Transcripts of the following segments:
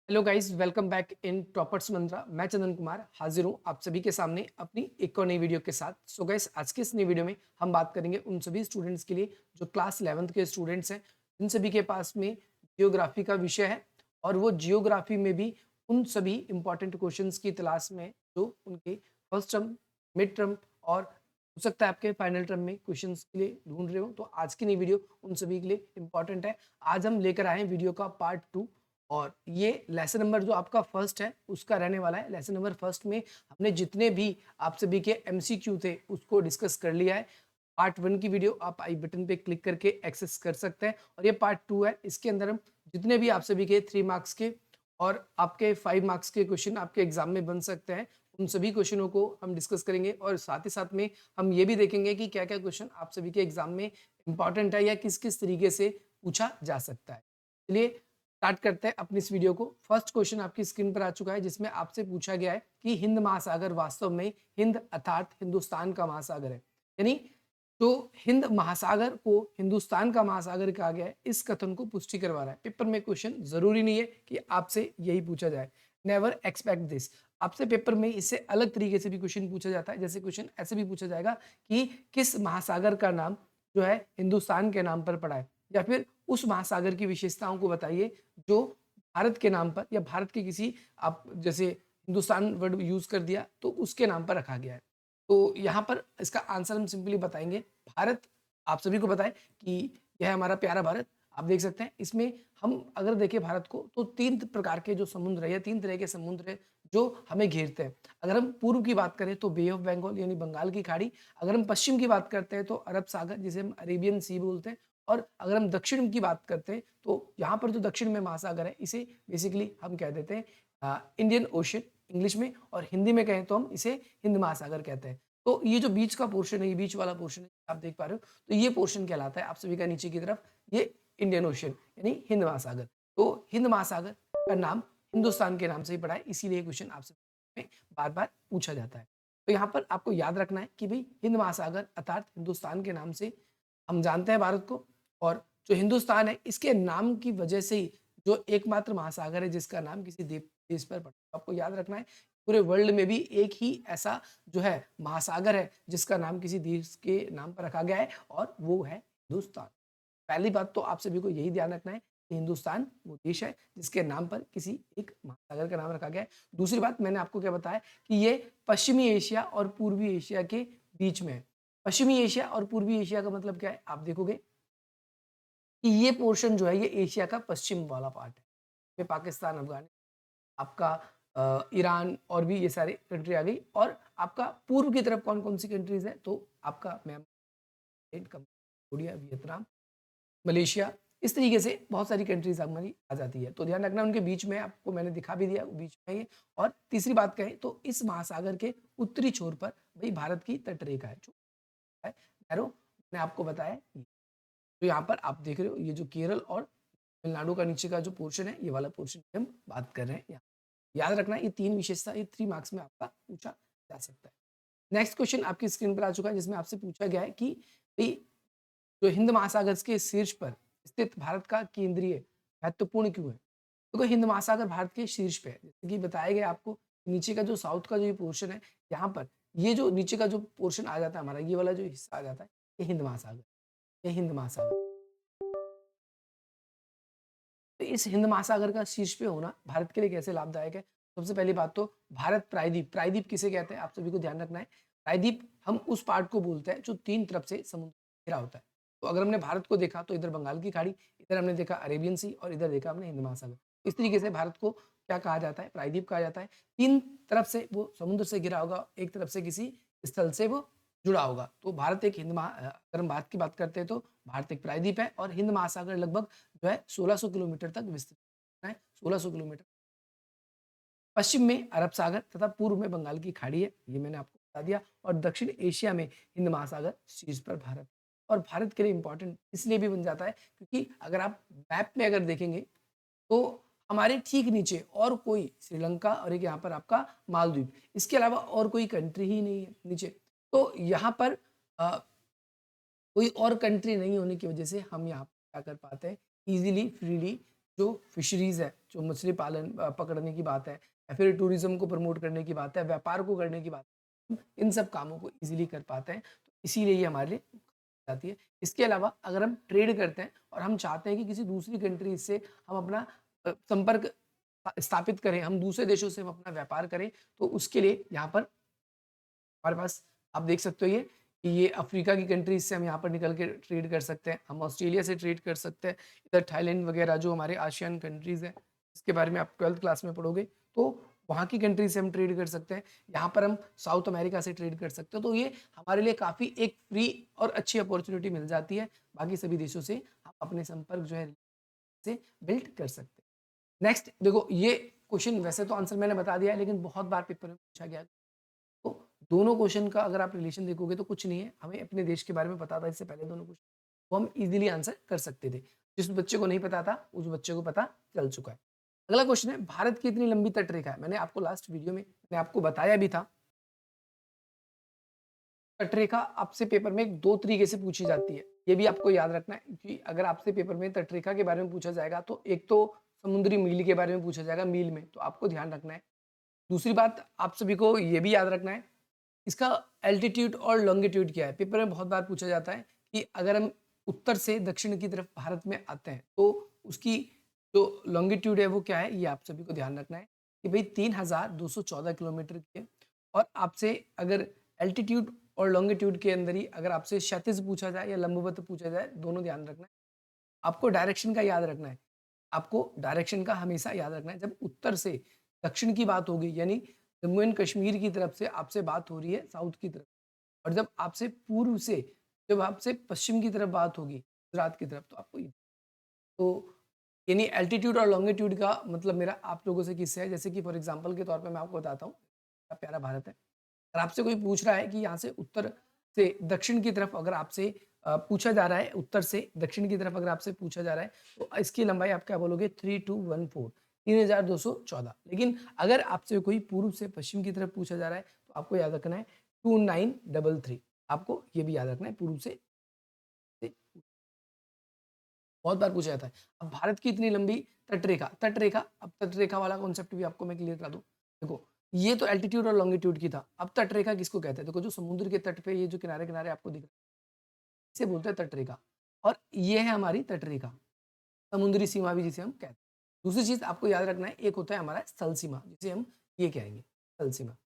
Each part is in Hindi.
Hello guys, welcome back in Toppers Mantra. मैं चंदन कुमार हाजिर हूँ आप सभी के सामने अपनी एक और नई वीडियो के साथ। सो गाइस, आज की इस नई वीडियो में हम बात करेंगे उन सभी स्टूडेंट्स के लिए जो क्लास 11th के स्टूडेंट्स हैं, जिन सभी के पास में जियोग्राफी का विषय है और वो जियोग्राफी में भी उन सभी इंपॉर्टेंट क्वेश्चंस की तलाश में हैं, जो उनके फर्स्ट टर्म, मिड टर्म और हो सकता है आपके फाइनल टर्म में क्वेश्चंस के लिए ढूंढ रहे हो। तो आज की नई वीडियो उन सभी के लिए इंपॉर्टेंट है। आज हम लेकर आए हैं वीडियो का पार्ट 2 और ये लेसन नंबर जो आपका फर्स्ट है उसका रहने वाला है। लेसन नंबर फर्स्ट में हमने जितने भी आप सभी के एमसीक्यू थे उसको डिस्कस कर लिया है। पार्ट 1 की वीडियो आप आई बटन पे क्लिक करके एक्सेस कर सकते हैं और ये पार्ट 2 है। इसके अंदर हम जितने भी आप सभी के 3 मार्क्स के और आपके 5 मार्क्स के क्वेश्चन आपके एग्जाम में बन सकते हैं, उन सभी क्वेश्चनों को हम डिस्कस करेंगे और साथ ही साथ में हम ये भी देखेंगे कि क्या क्या क्वेश्चन आप सभी के एग्जाम में इंपॉर्टेंट है या किस किस तरीके से पूछा जा सकता है। चलिए स्टार्ट करते हैं अपनी इस वीडियो को। फर्स्ट क्वेश्चन आपकी स्क्रीन पर आ चुका है, जिसमें आपसे पूछा गया है कि हिंद महासागर वास्तव में हिंद अर्थात हिंदुस्तान का महासागर है। यानी तो हिंद महासागर को हिंदुस्तान का महासागर कहा गया है, इस कथन को पुष्टि करवा रहा है। पेपर में क्वेश्चन जरूरी नहीं है कि आपसे यही पूछा जाए, नेवर एक्सपेक्ट दिस। आपसे पेपर में इससे अलग तरीके से भी क्वेश्चन पूछा जाता है। जैसे क्वेश्चन ऐसे भी पूछा जाएगा कि किस महासागर का नाम जो है हिंदुस्तान के नाम पर पड़ा है, या फिर उस महासागर की विशेषताओं को बताइए जो भारत के नाम पर या भारत के किसी, आप जैसे हिंदुस्तान वर्ड यूज कर दिया तो उसके नाम पर रखा गया है। तो यहाँ पर इसका आंसर हम सिंपली बताएंगे भारत। आप सभी को बताएं कि यह हमारा प्यारा भारत। आप देख सकते हैं इसमें हम अगर देखें भारत को तो 3 प्रकार के जो समुद्र है या 3 तरह के समुद्र है जो हमें घेरते हैं। अगर हम पूर्व की बात करें तो बे ऑफ बंगाल यानी बंगाल की खाड़ी। अगर हम पश्चिम की बात करते हैं तो अरब सागर जिसे हम अरेबियन सी बोलते हैं। और अगर हम दक्षिण की बात करते हैं तो यहाँ पर जो दक्षिण में महासागर है इसे बेसिकली हम कह देते हैं इंडियन ओशन इंग्लिश में, और हिंदी में कहें तो हम इसे हिंद महासागर कहते हैं। तो ये जो बीच का पोर्शन है, ये बीच वाला पोर्शन है आप देख पा रहे हो, तो ये पोर्शन कहलाता है आप सभी का नीचे की तरफ ये इंडियन ओशन यानी हिंद महासागर। तो हिंद महासागर का नाम हिंदुस्तान के नाम से ही पड़ा है, इसीलिए क्वेश्चन आपसे में बार बार पूछा जाता है। तो यहाँ पर आपको याद रखना है कि भाई हिंद महासागर अर्थात हिंदुस्तान के नाम से हम जानते हैं भारत को, और जो हिंदुस्तान है इसके नाम की वजह से ही जो एकमात्र महासागर है जिसका नाम किसी देश पर पड़ा है। आपको याद रखना है पूरे वर्ल्ड में भी एक ही ऐसा जो है महासागर है जिसका नाम किसी देश के नाम पर रखा गया है, और वो है हिंदुस्तान। पहली बात तो आप सभी को यही ध्यान रखना है कि हिंदुस्तान वो देश है जिसके नाम पर किसी एक महासागर का नाम रखा गया है। दूसरी बात मैंने आपको क्या बताया कि ये पश्चिमी एशिया और पूर्वी एशिया के बीच में है। पश्चिमी एशिया और पूर्वी एशिया का मतलब क्या है, आप देखोगे कि ये पोर्शन जो है ये एशिया का पश्चिम वाला पार्ट है। ये पाकिस्तान, अफगानिस्तान, आपका ईरान और भी ये सारे कंट्री आ गई। और आपका पूर्व की तरफ कौन कौन सी कंट्रीज है, तो आपका म्यांमार, कंबोडिया, वियतनाम, मलेशिया, इस तरीके से बहुत सारी कंट्रीज हमारी आ जाती है। तो ध्यान रखना उनके बीच में, आपको मैंने दिखा भी दिया बीच में ये। और तीसरी बात कहें तो इस महासागर के उत्तरी छोर पर भाई भारत की तटरेखा है जो है नैरो, मैंने आपको बताया। तो यहाँ पर आप देख रहे हो ये जो केरल और तमिलनाडु का नीचे का जो पोर्शन है, ये वाला पोर्शन की हम बात कर रहे हैं यहाँ। याद रखना ये 3 विशेषता ये 3 मार्क्स में आपका पूछा जा सकता है। नेक्स्ट क्वेश्चन आपकी स्क्रीन पर आ चुका है, जिसमें आपसे पूछा गया है कि भाई जो हिंद महासागर के शीर्ष पर स्थित भारत का केंद्रीय महत्वपूर्ण क्यों है। देखो हिंद महासागर भारत के शीर्ष पे है, जैसे कि बताया गया आपको। नीचे का जो साउथ का जो ये पोर्शन है, यहाँ पर ये जो नीचे का जो पोर्शन आ जाता है हमारा, ये वाला जो हिस्सा आ जाता है, ये हिंद महासागर, ये हिंद महासागर। तो इस हिंद महासागर का शीर्ष पे होना भारत के लिए कैसे लाभदायक है। सबसे पहली बात तो भारत प्रायद्वीप, प्रायद्वीप किसे कहते हैं आप सभी को ध्यान रखना है। प्रायद्वीप हम उस पार्ट को बोलते हैं जो 3 तरफ से समुद्र घिरा होता है। तो अगर हमने भारत को देखा तो इधर बंगाल की खाड़ी, इधर हमने देखा अरेबियन सी, और इधर देखा हमने हिंद महासागर। इस तरीके से भारत को क्या कहा जाता है, प्रायद्वीप कहा जाता है। 3 तरफ से वो समुद्र से घिरा होगा, एक तरफ से किसी स्थल से वो जुड़ा होगा। तो भारत एक अगर हम भारत की बात करते हैं तो भारत एक प्रायद्वीप है, और हिंद महासागर लगभग जो है 1600 किलोमीटर तक विस्तृत है, 1600 किलोमीटर। पश्चिम में अरब सागर तथा पूर्व में बंगाल की खाड़ी है, ये मैंने आपको बता दिया। और दक्षिण एशिया में हिंद महासागर, शीर्ष पर भारत। और भारत के लिए इंपॉर्टेंट इसलिए भी बन जाता है क्योंकि अगर आप मैप में अगर देखेंगे तो हमारे ठीक नीचे और कोई श्रीलंका और एक यहाँ पर आपका मालदीव, इसके अलावा और कोई कंट्री ही नहीं है नीचे। तो यहाँ पर कोई और कंट्री नहीं होने की वजह से हम यहाँ पर क्या कर पाते हैं, इजीली फ्रीली जो फिशरीज़ है, जो मछली पालन पकड़ने की बात है या फिर टूरिज़्म को प्रमोट करने की बात है, व्यापार को करने की बात है, इन सब कामों को ईज़िली कर पाते हैं। तो इसीलिए ये हमारे लिए जाती है। इसके अलावा अगर हम ट्रेड करते हैं और हम चाहते हैं कि किसी दूसरी कंट्री से हम अपना संपर्क स्थापित करें, हम दूसरे देशों से हम अपना व्यापार करें, तो उसके लिए यहाँ पर हमारे पास आप देख सकते हो ये कि ये अफ्रीका की कंट्रीज से हम यहाँ पर निकल के ट्रेड कर सकते हैं, हम ऑस्ट्रेलिया से ट्रेड कर सकते हैं, इधर थाईलैंड वगैरह जो हमारे आसियान कंट्रीज हैं, इसके बारे में आप 12th क्लास में पढ़ोगे, तो वहाँ की कंट्रीज से हम ट्रेड कर सकते हैं। यहाँ पर हम साउथ अमेरिका से ट्रेड कर सकते हो, तो ये हमारे लिए काफ़ी एक फ्री और अच्छी अपॉर्चुनिटी मिल जाती है। बाकी सभी देशों से हम अपने संपर्क जो है से बिल्ड कर सकते हैं। नेक्स्ट देखो, ये क्वेश्चन वैसे तो आंसर मैंने बता दिया है, लेकिन बहुत बार पेपर में पूछा गया। तो दोनों क्वेश्चन का अगर आप रिलेशन देखोगे तो कुछ नहीं है, हमें अपने देश के बारे में पता था इससे पहले दोनों क्वेश्चन, वो हम इजीली आंसर कर सकते थे। जिस बच्चे को नहीं पता था उस बच्चे को पता चल चुका है। अगला क्वेश्चन है, भारत की इतनी लंबी तटरेखा है। मैंने आपको लास्ट वीडियो में मैंने आपको बताया भी था, तटरेखा आपसे पेपर में दो तरीके से पूछी जाती है, ये भी आपको याद रखना है कि अगर आपसे पेपर में तटरेखा के बारे में पूछा जाएगा तो एक तो समुद्री मील के बारे में पूछा जाएगा, मील में, तो आपको ध्यान रखना है। दूसरी बात आप सभी को ये भी याद रखना है, इसका एल्टीट्यूड और लॉन्गिट्यूड क्या है। पेपर में बहुत बार पूछा जाता है कि अगर हम उत्तर से दक्षिण की तरफ भारत में आते हैं तो उसकी जो लॉन्गिट्यूड है वो क्या है, ये आप सभी को ध्यान रखना है कि भाई 3214 किलोमीटर की है। और आपसे अगर एल्टीट्यूड और लॉन्गिट्यूड के अंदर ही अगर आपसे क्षैतिज पूछा जाए या लंबवत पूछा जाए, दोनों ध्यान रखना है। आपको डायरेक्शन का याद रखना है, आपको डायरेक्शन का हमेशा याद रखना है। जब उत्तर से दक्षिण की बात होगी, यानी जम्मू एंड कश्मीर की तरफ से आपसे बात हो रही है साउथ की तरफ, और जब आपसे पूर्व से, जब आपसे पश्चिम की तरफ बात होगी गुजरात की तरफ, तो आपको तो यानी एल्टीट्यूड और लॉन्गिट्यूड का मतलब मेरा आप लोगों से किससे है। जैसे कि फॉर एग्जांपल के तौर पे मैं आपको बताता हूँ, प्यारा भारत है, अगर आपसे कोई पूछ रहा है कि यहाँ से उत्तर से दक्षिण की तरफ अगर आपसे पूछा जा रहा है, उत्तर से दक्षिण की तरफ अगर आपसे पूछा जा रहा है, तो इसकी लंबाई आप क्या बोलोगे, 3214, 3214। लेकिन अगर आपसे कोई पूर्व से पश्चिम की तरफ पूछा जा रहा है तो आपको याद रखना है 2933। आपको ये भी याद रखना है, पूर्व से बहुत बार पूछा जाता है। अब भारत की इतनी लंबी तटरेखा, तटरेखा, अब तटरेखा वाला कॉन्सेप्ट भी आपको मैं क्लियर करा दूं। देखो, ये तो एल्टीट्यूड और लॉन्गिट्यूड की था, अब तटरेखा किसको कहते हैं। देखो, जो समुद्र के तट पे ये जो किनारे किनारे आपको दिख रहा है, इसे बोलते हैं तटरेखा। और ये है हमारी तटरेखा, समुद्री सीमा भी जिसे हम कहते हैं। दूसरी चीज आपको याद रखना है, एक होता है हमारा स्थल सीमा, जिसे हम ये कहेंगे स्थल सीमा।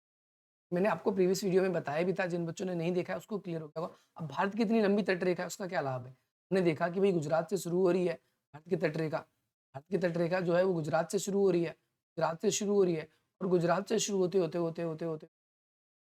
मैंने आपको प्रीवियस वीडियो में बताया भी था, जिन बच्चों ने नहीं देखा है उसको क्लियर हो गया होगा। अब भारत की इतनी लंबी तटरेखा है, उसका क्या लाभ है। हमने देखा कि भाई गुजरात से शुरू हो रही है भारत की तटरेखा, भारत की तटरेखा जो है वो गुजरात से शुरू हो रही है, गुजरात से शुरू हो रही है, और गुजरात से शुरू होते होते होते होते होते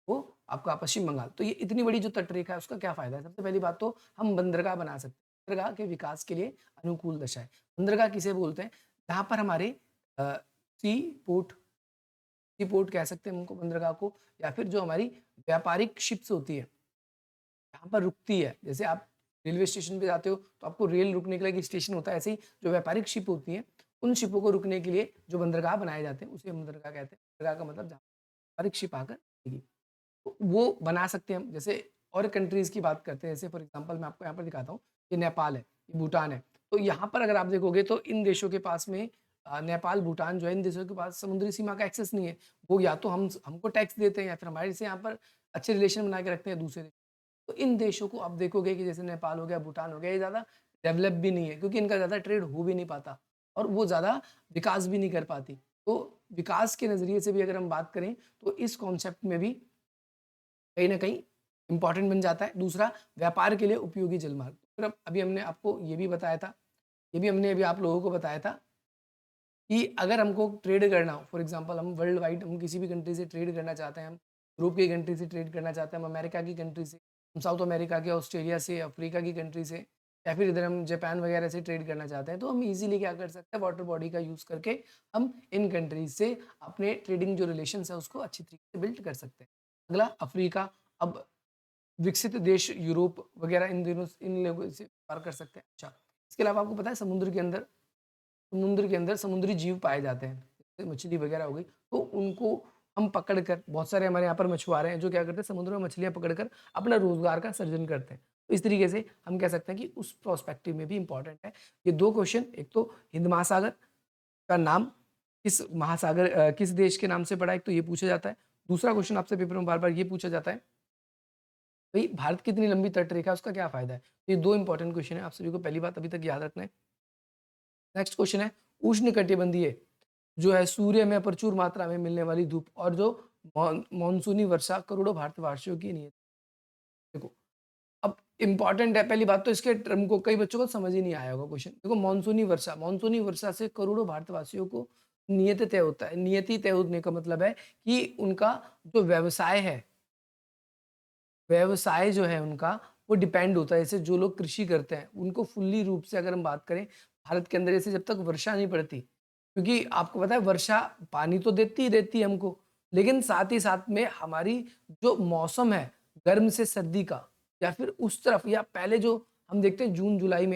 वो आपका पश्चिम बंगाल। तो ये इतनी बड़ी जो तटरेखा है उसका क्या फायदा है। सबसे पहली बात तो हम बंदरगाह बना सकते हैं, बंदरगाह के विकास के लिए अनुकूल दशा है। बंदरगाह किसे बोलते हैं, जहाँ पर हमारे सी पोर्ट, सी पोर्ट कह सकते हैं उनको, बंदरगाह को, या फिर जो हमारी व्यापारिक शिप्स होती है यहाँ पर रुकती है। जैसे आप रेलवे स्टेशन पे जाते हो तो आपको रेल रुकने के लिए एक स्टेशन होता है, ऐसे ही जो व्यापारिक शिप होती हैं उन शिपों को रुकने के लिए जो बंदरगाह बनाए जाते हैं उसे हम बंदरगाह कहते हैं। बंदरगाह का मतलब जहाँ व्यापारिक शिप आकर रुकेगी। तो वो बना सकते हैं हम। जैसे और कंट्रीज की बात करते हैं, जैसे फॉर एग्जांपल मैं आपको यहाँ पर दिखाता हूँ, ये नेपाल है, ये भूटान है। तो यहाँ पर अगर आप देखोगे तो इन देशों के पास में नेपाल, भूटान जो है, इन देशों के पास समुद्री सीमा का एक्सेस नहीं है। वो या तो हमको टैक्स देते हैं या फिर हमारे से यहाँ पर अच्छे रिलेशन बना के रखते हैं दूसरे। तो इन देशों को आप देखोगे कि जैसे नेपाल हो गया, भूटान हो गया, ये ज़्यादा डेवलप भी नहीं है क्योंकि इनका ज़्यादा ट्रेड हो भी नहीं पाता और वो ज़्यादा विकास भी नहीं कर पाती। तो विकास के नज़रिए से भी अगर हम बात करें तो इस कॉन्सेप्ट में भी कहीं न कहीं इम्पोर्टेंट बन जाता है। दूसरा, व्यापार के लिए उपयोगी जलमार्ग। फिर अब अभी हमने आपको ये भी बताया था, ये भी हमने अभी आप लोगों को बताया था कि अगर हमको ट्रेड करना हो, फॉर एग्जांपल हम वर्ल्ड वाइड हम किसी भी कंट्री से ट्रेड करना चाहते हैं, हम यूरोप की कंट्री से ट्रेड करना चाहते हैं, हम अमेरिका की कंट्री से, हम साउथ अमेरिका के, ऑस्ट्रेलिया से, अफ्रीका की कंट्री से, या फिर इधर हम जापान वगैरह से ट्रेड करना चाहते हैं, तो हम इजीली क्या कर सकते हैं, वाटर बॉडी का यूज़ करके हम इन कंट्रीज से अपने ट्रेडिंग जो रिलेशन है उसको अच्छी तरीके से बिल्ड कर सकते हैं। अगला अफ्रीका, अब विकसित देश यूरोप वगैरह, इन लोगों से व्यापार कर सकते हैं। अच्छा, इसके अलावा आपको पता है समुद्र के अंदर समुद्री जीव पाए जाते हैं, जैसे मछली वगैरह हो गई, तो उनको हम पकड़ कर, बहुत सारे हमारे यहाँ पर मछुआरे हैं जो क्या करते हैं, समुद्र में मछलियाँ पकड़कर अपना रोजगार का सर्जन करते हैं। तो इस तरीके से हम कह सकते हैं कि उस प्रोस्पेक्टिव में भी इंपॉर्टेंट है ये दो क्वेश्चन, एक तो हिंद महासागर का नाम किस किस देश के नाम से पड़ा है, एक तो ये पूछा जाता है। दूसरा क्वेश्चन आपसे पेपर में बार-बार ये पूछा जाता है, भई भारत की इतनी लंबी तटरेखा है, उसका क्या फ़ायदा है? ये 2 इंपॉर्टेंट क्वेश्चन है, आप सभी को पहली बात अभी तक याद रखना है। नेक्स्ट क्वेश्चन है, उष्णकटिबंधीय जो है सूर्य में प्रचुर मात्रा में मिलने वाली धूप और जो मानसूनी वर्षा करोड़ों भारतवासियों की नियत। देखो, अब इम्पोर्टेंट है, पहली बात तो इसके टर्म को कई बच्चों को समझ ही नहीं आया होगा क्वेश्चन। देखो मानसूनी वर्षा से करोड़ों भारतवासियों को नियत तय होता है। नियति तय होने का मतलब है कि उनका जो व्यवसाय जो है उनका, वो डिपेंड होता है। जैसे जो लोग कृषि करते हैं, उनको फुल्ली रूप से अगर हम बात करें, भारत के अंदर जैसे जब तक वर्षा नहीं पड़ती, क्योंकि आपको पता है वर्षा पानी तो देती ही देती है हमको, लेकिन साथ ही साथ में हमारी जो मौसम है, गर्म से सर्दी का, या फिर उस तरफ या पहले जो हम देखते हैं जून जुलाई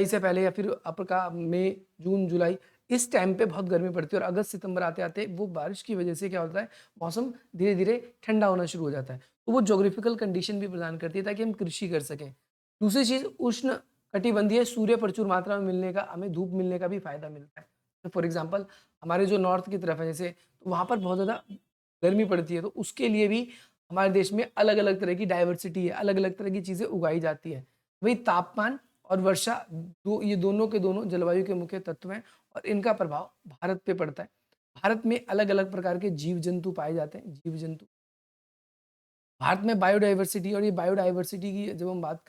से पहले या फिर अप्रैल का मई, जून जुलाई, इस टाइम पे बहुत गर्मी पड़ती है और अगस्त सितंबर आते-आते वो बारिश की वजह से क्या होता है, मौसम धीरे-धीरे ठंडा होना शुरू हो जाता है। तो वो ज्योग्राफिकल कंडीशन भी प्रदान करती है ताकि हम कृषि कर सकें। दूसरी चीज़, उष्ण कटिबंधीय सूर्य प्रचुर मात्रा में मिलने का, हमें धूप मिलने का भी फ़ायदा मिलता है। तो फॉर एग्ज़ाम्पल हमारे जो नॉर्थ की तरफ है जैसे, तो वहाँ पर बहुत ज़्यादा गर्मी पड़ती है, तो उसके लिए भी हमारे देश में अलग-अलग तरह की डाइवर्सिटी है, अलग-अलग तरह की चीज़ें उगाई जाती हैं। वही तापमान और वर्षा, ये दोनों के दोनों जलवायु के मुख्य तत्व हैं और इनका प्रभाव भारत पे पड़ता है। भारत में अलग-अलग प्रकार के जीव-जंतु पाए जाते हैं, जीव-जंतु। भारत में बायोडायवर्सिटी, और ये बायोडायवर्सिटी की जब हम बात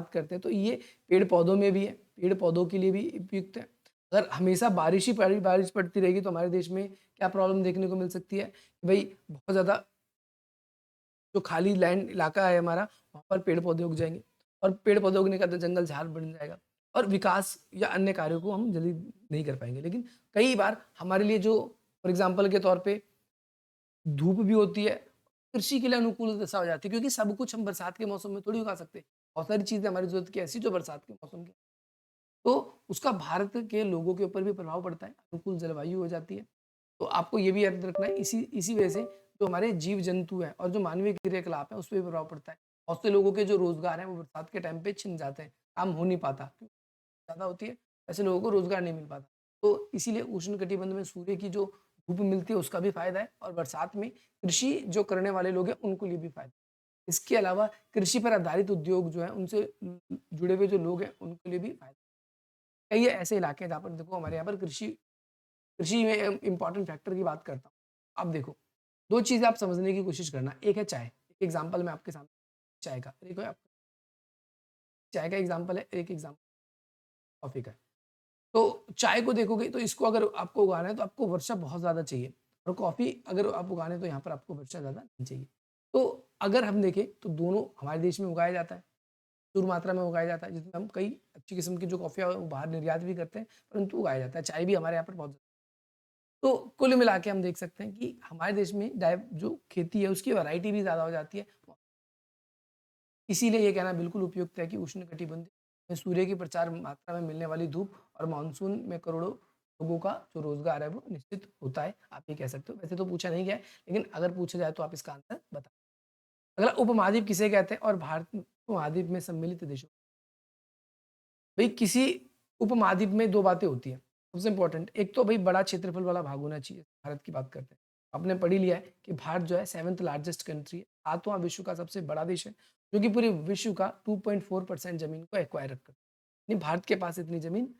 करते हैं, तो ये पेड़-पौधों में भी है, पेड़-पौधों के लिए भी उपयुक्त है। अगर हमेशा बारिश पड़ती रहेगी तो हमारे देश में क्या प्रॉब्लम देखने को मिल सकती है, कि भई बहुत ज़्यादा जो खाली लैंड इलाका है हमारा, वहाँ पर पेड़-पौधे उग जाएँगे और पेड़-पौधे उगने का तो जंगल झाड़ बन जाएगा और विकास या अन्य कार्यों को हम जल्दी नहीं कर पाएँगे। लेकिन कई बार हमारे लिए जो फॉर एग्ज़ाम्पल के तौर पे धूप भी होती है, कृषि के लिए अनुकूल दशा हो जाती है, क्योंकि सब कुछ हम बरसात के मौसम में थोड़ी उगा सकते हैं। बहुत सारी चीज़ें हमारी ज़रूरत की ऐसी जो बरसात के मौसम की, तो उसका भारत के लोगों के ऊपर भी प्रभाव पड़ता है, अनुकूल जलवायु हो जाती है। तो आपको ये भी याद रखना है, इसी इसी वजह से जो हमारे जीव-जंतु हैं और जो मानवीय क्रियाकलाप है, उस पे भी प्रभाव पड़ता है। बहुत से लोगों के जो रोज़गार हैं, वो बरसात के टाइम पे छिन जाते हैं, काम हो नहीं पाता, ज़्यादा होती है, ऐसे लोगों को रोज़गार नहीं मिल पाता। तो इसीलिए उष्णकटिबंध में सूर्य की जो धूप मिलती है, उसका भी फ़ायदा है और बरसात में कृषि जो करने वाले लोग हैं, उनको लिए भी फ़ायदा है। इसके अलावा कृषि पर आधारित उद्योग जो हैं, उनसे जुड़े हुए जो लोग हैं, उनके लिए भी फ़ायदा है। कई ऐसे इलाके हैं जहाँ पर देखो हमारे यहाँ पर कृषि में इम्पोर्टेंट फैक्टर की बात करता हूँ। अब देखो, 2 चीज़ें आप समझने की कोशिश करना, एक है चाय, एक एग्ज़ाम्पल मैं आपके सामने चाय का, देखो आप चाय का एग्ज़ाम्पल है, एक एग्ज़ाम्पल कॉफ़ी का है। तो चाय को देखोगे तो इसको अगर आपको उगाना है तो आपको वर्षा बहुत ज़्यादा चाहिए और कॉफ़ी अगर आप उगाने हैं तो यहाँ पर आपको वर्षा ज़्यादा नहीं चाहिए। तो अगर हम देखें तो दोनों हमारे देश में उगाया जाता है, प्रचुर मात्रा में उगाया जाता है, जिसमें हम कई अच्छी किस्म की जो कॉफ़ियाँ है वो बाहर निर्यात भी करते हैं, परंतु उगाया जाता है। चाय भी हमारे यहाँ पर बहुत, तो कुल मिला के हम देख सकते हैं कि हमारे देश में जो खेती है उसकी वैरायटी भी ज़्यादा हो जाती है। इसीलिए ये कहना बिल्कुल उपयुक्त है कि उष्णकटिबंधीय में सूर्य की प्रचुर मात्रा में मिलने वाली धूप और मानसून में करोड़ों लोगों का जो रोज़गार है वो निश्चित होता है, आप ये कह सकते हो। वैसे तो पूछा नहीं गया है, लेकिन अगर पूछा जाए तो आप इसका आंसर बता। अगला, उपमहाद्वीप किसे कहते हैं और भारत उपमहाद्वीप में सम्मिलित देशों, भई किसी उपमहाद्वीप में 2 बातें होती हैं, सबसे इम्पोर्टेंट, एक तो भई बड़ा क्षेत्रफल वाला भाग होना चाहिए, भारत की बात करते हैं। आपने पढ़ ही लिया है कि भारत जो है 7th लार्जेस्ट कंट्री है, 7वाँ विश्व का सबसे बड़ा देश है, जो कि पूरे विश्व का 2.4% ज़मीन को एक्वायर रखता है। यानी भारत के पास इतनी ज़मीन है।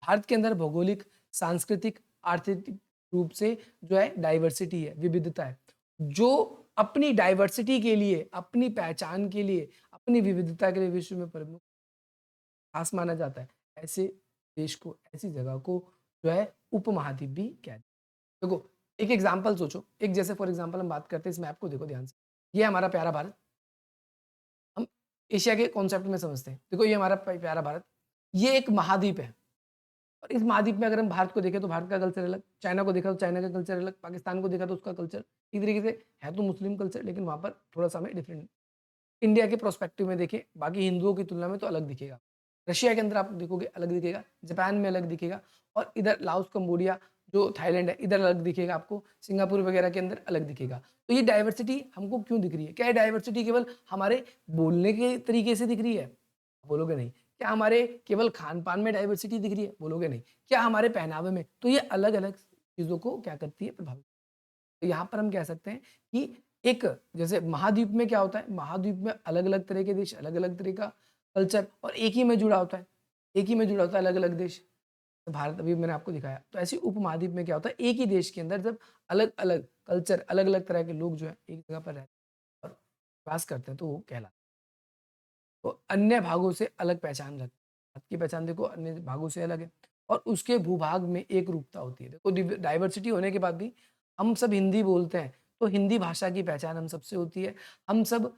भारत के अंदर भौगोलिक, सांस्कृतिक, आर्थिक रूप से जो है डाइवर्सिटी है, विविधता है, जो अपनी डाइवर्सिटी के लिए, अपनी पहचान के लिए, अपनी विविधता के लिए विश्व में प्रमुख खास माना जाता है। ऐसे देश को, ऐसी जगह को जो है उपमहाद्वीप भी कहते हैं। देखो, एक एग्ज़ाम्पल सोचो, एक जैसे फॉर एग्ज़ाम्पल हम बात करते हैं इस मैप को देखो ध्यान से। ये हमारा प्यारा भारत, हम एशिया के कॉन्सेप्ट में समझते हैं। देखो ये हमारा प्यारा भारत, ये एक महाद्वीप है और इस महाद्वीप में अगर हम भारत को देखें तो भारत का कल्चर अलग, चाइना को देखा तो चाइना का कल्चर अलग, पाकिस्तान को देखा तो उसका कल्चर, एक तरीके से है तो मुस्लिम कल्चर, लेकिन वहाँ पर थोड़ा-सा हमें डिफरेंट, इंडिया के प्रोस्पेक्टिव में देखें, बाकी हिंदुओं की तुलना में तो अलग दिखेगा। रशिया के अंदर आप देखोगे अलग दिखेगा, जापान में अलग दिखेगा और इधर लाओस, कंबोडिया, जो थाईलैंड है, इधर अलग दिखेगा आपको, सिंगापुर वगैरह के अंदर अलग दिखेगा। तो ये डाइवर्सिटी हमको क्यों दिख रही है? क्या ये डाइवर्सिटी केवल हमारे बोलने के तरीके से दिख रही है? बोलोगे नहीं, क्या हमारे केवल खान-पान में डाइवर्सिटी दिख रही है? बोलोगे नहीं। क्या हमारे पहनावे में? तो ये अलग-अलग चीज़ों को क्या करती है? प्रभावित। तो यहाँ पर हम कह सकते हैं कि एक जैसे महाद्वीप में क्या होता है? महाद्वीप में अलग-अलग तरह के देश, अलग-अलग तरह का कल्चर और एक ही में जुड़ा होता है। एक ही में जुड़ा होता है अलग-अलग देश। तो भारत अभी मैंने आपको दिखाया। तो ऐसे उपमहाद्वीप में क्या होता है? एक ही देश के अंदर जब अलग-अलग कल्चर, अलग-अलग तरह के लोग जो हैं एक जगह पर रहते हैं और वास करते हैं तो वो कहलाता है। तो अन्य भागों से अलग पहचान रखते हैं। भारत की पहचान देखो अन्य भागों से अलग है और उसके भूभाग में एक रूपता होती है। देखो डाइवर्सिटी होने के बाद भी हम सब हिंदी बोलते हैं, तो हिंदी भाषा की पहचान हम सबसे होती है। हम सब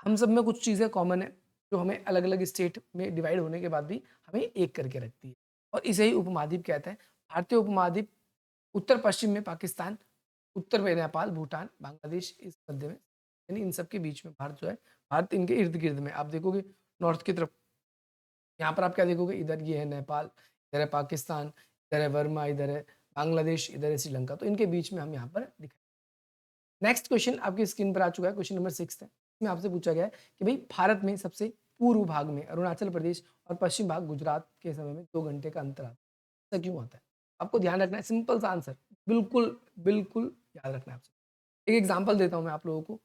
हम सब में कुछ चीज़ें कॉमन है, जो हमें अलग-अलग स्टेट में डिवाइड होने के बाद भी हमें एक करके रखती है और इसे ही उपमहाद्वीप कहते हैं। भारतीय उपमहाद्वीप उत्तर-पश्चिम में पाकिस्तान, उत्तर में नेपाल, भूटान, बांग्लादेश इस मध्य में यानी इन सब के बीच में भारत जो है, भारत इनके इर्द-गिर्द में आप देखोगे नॉर्थ की तरफ यहाँ पर आप क्या देखोगे इधर ये है नेपाल, इधर है पाकिस्तान, इधर है बर्मा, इधर है बांग्लादेश, इधर है श्रीलंका। तो इनके बीच में हम यहाँ पर दिखाई नेक्स्ट क्वेश्चन आपकी स्क्रीन पर आ चुका है, क्वेश्चन नंबर 6 है। इसमें आपसे पूछा गया है कि भई भारत में सबसे पूर्व भाग में अरुणाचल प्रदेश और पश्चिम भाग गुजरात के समय में 2 घंटे का अंतर आता है। ऐसा क्यों आता है? आपको ध्यान रखना है सिंपल सा आंसर, बिल्कुल, बिल्कुल याद रखना है आपसे। एक एग्ज़ाम्पल देता हूँ मैं आप लोगों को,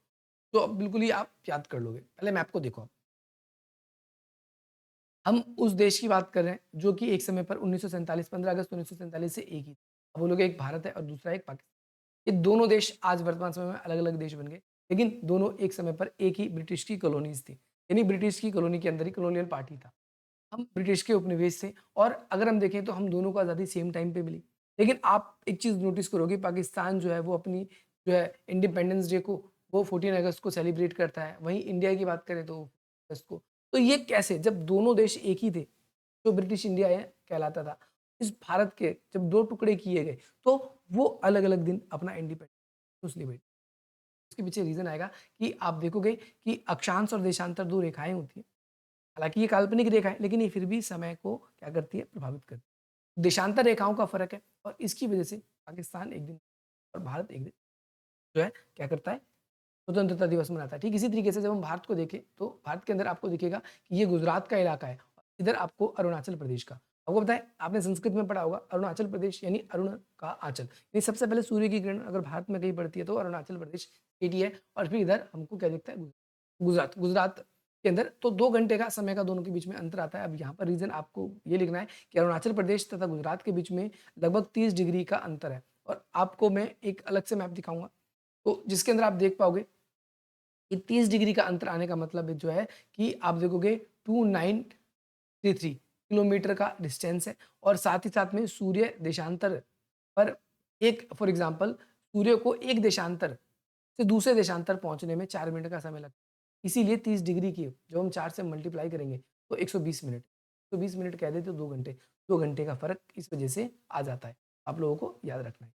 तो अब बिल्कुल ही आप याद कर लोगे। पहले मैप को देखो आप। हम उस देश की बात कर रहे हैं जो कि एक समय पर 1947 15 अगस्त 1947 से एक ही था। अब बोलोगे एक भारत है और दूसरा एक पाकिस्तान। ये दोनों देश आज वर्तमान समय में अलग-अलग देश बन गए, लेकिन दोनों एक समय पर एक ही ब्रिटिश की कॉलोनीज़ थी। यानी ब्रिटिश की कॉलोनी के अंदर ही कॉलोनियल पार्टी था। हम ब्रिटिश के उपनिवेश थे और अगर हम देखें तो हम दोनों को आज़ादी सेम टाइम पे मिली। लेकिन आप एक चीज़ नोटिस करोगे पाकिस्तान जो है वो अपनी जो है इंडिपेंडेंस डे को वो 14 अगस्त को सेलिब्रेट करता है। वहीं इंडिया की बात करें तो अगस्त को। तो ये कैसे? जब दोनों देश एक ही थे, जो ब्रिटिश इंडिया है कहलाता था। इस भारत के जब 2 टुकड़े किए गए, तो वो अलग-अलग दिन अपना इंडिपेंडेंस सेलिब्रेट उसके पीछे रीज़न आएगा कि आप देखोगे कि अक्षांश और देशांतर 2 रेखाएँ होती हैं। हालाँकि ये काल्पनिक रेखा है, लेकिन ये फिर भी समय को क्या करती है? प्रभावित करती है। देशांतर रेखाओं का फ़र्क है और इसकी वजह से पाकिस्तान एक दिन और भारत एक दिन जो है क्या करता है? स्वतंत्रता दिवस मनाता है। ठीक इसी तरीके से जब हम भारत को देखें, तो भारत के अंदर आपको दिखेगा कि ये गुजरात का इलाका है, इधर आपको अरुणाचल प्रदेश का। आपको पता है, आपने संस्कृत में पढ़ा होगा अरुणाचल प्रदेश यानी अरुण का आँचल। यानी सबसे पहले सूर्य की किरण अगर भारत में कहीं पड़ती है तो अरुणाचल प्रदेश सिटी है और फिर इधर हमको क्या दिखता है गुजरात। गुजरात के अंदर तो 2 घंटे का समय का दोनों के बीच में अंतर आता है। अब यहाँ पर रीज़न आपको ये लिखना है कि अरुणाचल प्रदेश तथा गुजरात के बीच में लगभग 30 डिग्री का अंतर है और आपको मैं एक अलग से मैप दिखाऊँगा, तो जिसके अंदर आप देख पाओगे कि 30 डिग्री का अंतर आने का मतलब है जो है कि आप देखोगे 2933 किलोमीटर का डिस्टेंस है और साथ ही साथ में सूर्य देशांतर पर एक फॉर एग्जांपल सूर्य को एक देशांतर से दूसरे देशांतर पहुंचने में 4 मिनट का समय लगता है। इसीलिए 30 डिग्री की जब हम 4 से मल्टीप्लाई करेंगे तो 120 मिनट। 120 मिनट कह देते तो 2 घंटे। 2 घंटे का फ़र्क इस वजह से आ जाता है। आप लोगों को याद रखना है।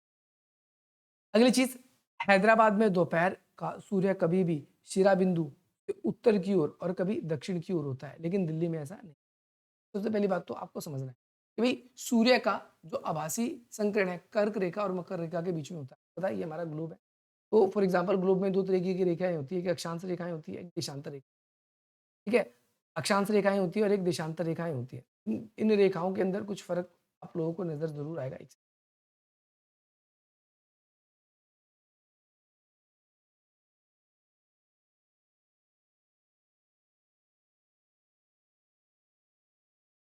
अगली चीज़ हैदराबाद में दोपहर का सूर्य कभी भी शिराबिंदु से उत्तर की ओर और कभी दक्षिण की ओर होता है, लेकिन दिल्ली में ऐसा नहीं। सबसे पहली बात तो आपको समझना है कि भाई सूर्य का जो आभासी संकर्ण है कर्क रेखा और मकर रेखा के बीच में होता है। पता है ये हमारा ग्लोब है। तो फॉर एग्जांपल ग्लोब में 2 तरीके की रेखाएँ होती है, एक अक्षांश रेखाएँ होती है, एक देशांतर रेखा, ठीक है? अक्षांश रेखाएँ होती है और एक देशांतर रेखाएँ होती है। इन इन रेखाओं के अंदर कुछ फ़र्क आप लोगों को नज़र ज़रूर आएगा।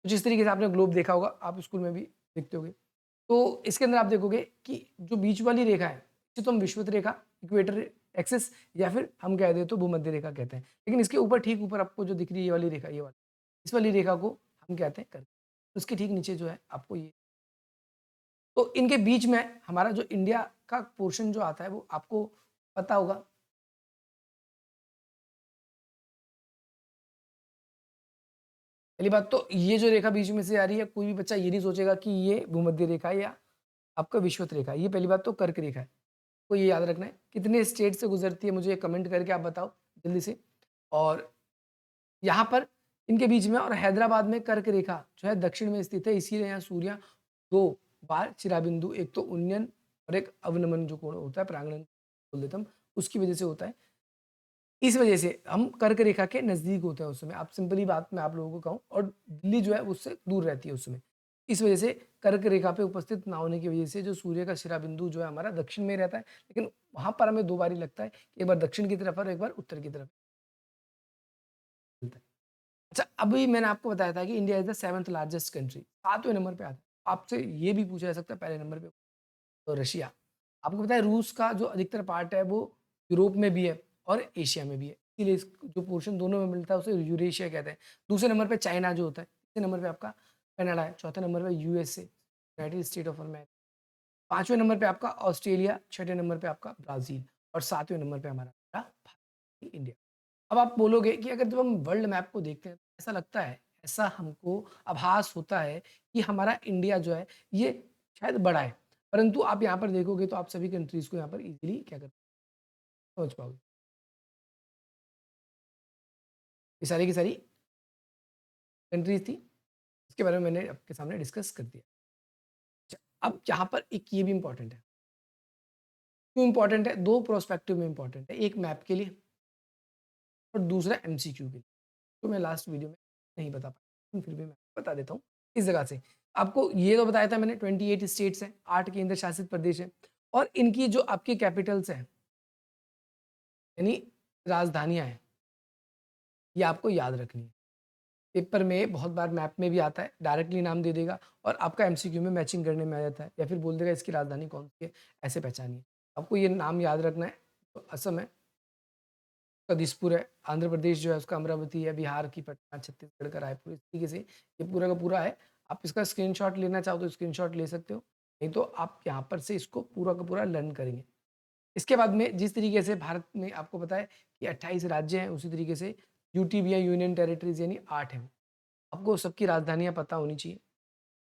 तो जिस तरीके से आपने ग्लोब देखा होगा, आप स्कूल में भी देखते होंगे। तो इसके अंदर आप देखोगे कि जो बीच वाली रेखा है, इसे तो हम विषुवत रेखा, इक्वेटर एक्सिस या फिर हम कह दें तो भूमध्य रेखा कहते हैं। लेकिन इसके ऊपर ठीक ऊपर आपको जो दिख रही है ये वाली रेखा, ये वाली, इस वाली रेखा को हम कहते हैं कर्क। उसके ठीक नीचे जो है आपको ये तो इनके बीच में हमारा जो इंडिया का पोर्शन जो आता है वो आपको पता होगा पहली बात तो ये जो रेखा बीच में से आ रही है, कोई भी बच्चा ये नहीं सोचेगा कि ये भूमध्य रेखा है या आपका विषुवत रेखा है। ये पहली बात तो कर्क रेखा है। को ये याद रखना है। कितने स्टेट से गुजरती है मुझे कमेंट करके आप बताओ जल्दी से। और यहाँ पर इनके बीच में और हैदराबाद में कर्क रेखा जो है दक्षिण में स्थित है, इसीलिए यहाँ सूर्य 2 बार शिराबिंदु, एक तो उन्नयन और एक अवनमन जो कोण होता है प्रांगण बोल देते हम, उसकी वजह से होता है। इस वजह से हम कर्क रेखा के नज़दीक होते हैं उस समय। आप सिंपली बात मैं आप लोगों को कहूँ, और दिल्ली जो है उससे दूर रहती है उस समय। इस वजह से कर्क रेखा पे उपस्थित ना होने की वजह से जो सूर्य का शिरा बिंदु जो है हमारा दक्षिण में रहता है, लेकिन वहाँ पर हमें 2 बारी लगता है कि एक बार दक्षिण की तरफ और एक बार उत्तर की तरफ मिलता है। अच्छा, अभी मैंने आपको बताया था कि India is the 7th largest country, 7वें नंबर पे आता है। आपसे ये भी पूछा जा सकता है पहले नंबर पे तो रशिया। आपको पता है रूस का जो अधिकतर पार्ट है वो यूरोप में भी है और एशिया में भी है। इसीलिए इस जो पोर्शन दोनों में मिलता है उसे यूरेशिया कहते हैं। दूसरे नंबर पे चाइना जो होता है, तीसरे नंबर पे आपका कनाडा है, चौथे नंबर पे USA, united state of America, 5वें नंबर पे आपका ऑस्ट्रेलिया, छठे नंबर पे आपका ब्राज़ील और 7वें नंबर पे हमारा भारत, इंडिया। अब आप बोलोगे कि अगर जब हम वर्ल्ड मैप को देखते हैं, तो ऐसा लगता है, ऐसा हमको आभास होता है कि हमारा इंडिया जो है, ये शायद बड़ा है। परंतु आप यहाँ पर देखोगे तो आप सभी कंट्रीज़ को यहाँ पर ईज़िली क्या कर समझ पाओगे। ये सारी की सारी कंट्रीज़ थी, इसके बारे में मैंने आपके सामने डिस्कस कर दिया। अच्छा, अब यहाँ पर एक ये भी इम्पोर्टेंट है। क्यों इम्पोर्टेंट है? 2 प्रोस्पेक्टिव में इम्पोर्टेंट है, एक मैप के लिए और दूसरा एमसीक्यू के लिए। तो मैं लास्ट वीडियो में नहीं बता पाया, फिर भी मैं बता देता हूँ इस जगह से। आपको ये तो बताया था मैंने 28 स्टेट्स हैं, 8 केंद्र शासित प्रदेश हैं और इनकी जो आपकी कैपिटल्स हैं, यानी राजधानियाँ हैं, ये आपको याद रखनी है। पेपर में बहुत बार मैप में भी आता है, डायरेक्टली नाम दे देगा और आपका एमसीक्यू में मैचिंग करने में आ जाता है या फिर बोल देगा इसकी राजधानी कौन-सी है, ऐसे पहचानिए। आपको ये नाम याद रखना है। तो असम है, उसका दिसपुर है, आंध्र प्रदेश जो है उसका अमरावती है, बिहार की पटना, छत्तीसगढ़ का रायपुर, इस तरीके से ये पूरा का पूरा है। आप इसका स्क्रीनशॉट लेना चाहो तो स्क्रीनशॉट ले सकते हो, नहीं तो आप यहाँ पर से इसको पूरा का पूरा लर्न करेंगे। इसके बाद में जिस तरीके से भारत में आपको पता है कि 28 राज्य हैं, उसी तरीके से यूटी भी है, यूनियन टेरिटरीज़ यानी 8 हैं। आपको सबकी राजधानियाँ पता होनी चाहिए।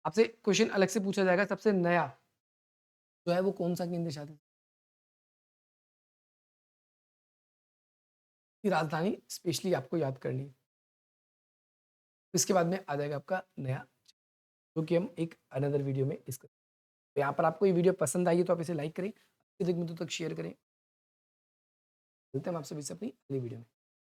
आपसे क्वेश्चन अलग से पूछा जाएगा, सबसे नया जो है वो कौन-सा केंद्र शासित की राजधानी स्पेशली आपको याद करनी है। इसके बाद में आ जाएगा आपका नया, जो कि हम एक अनदर वीडियो में डिस्कस। तो यहाँ पर आपको ये वीडियो पसंद आई है तो आप इसे लाइक करें, अधिक मित्रों तक शेयर करें। मिलते हैं हम आपसे फिर से अपनी अगली वीडियो में।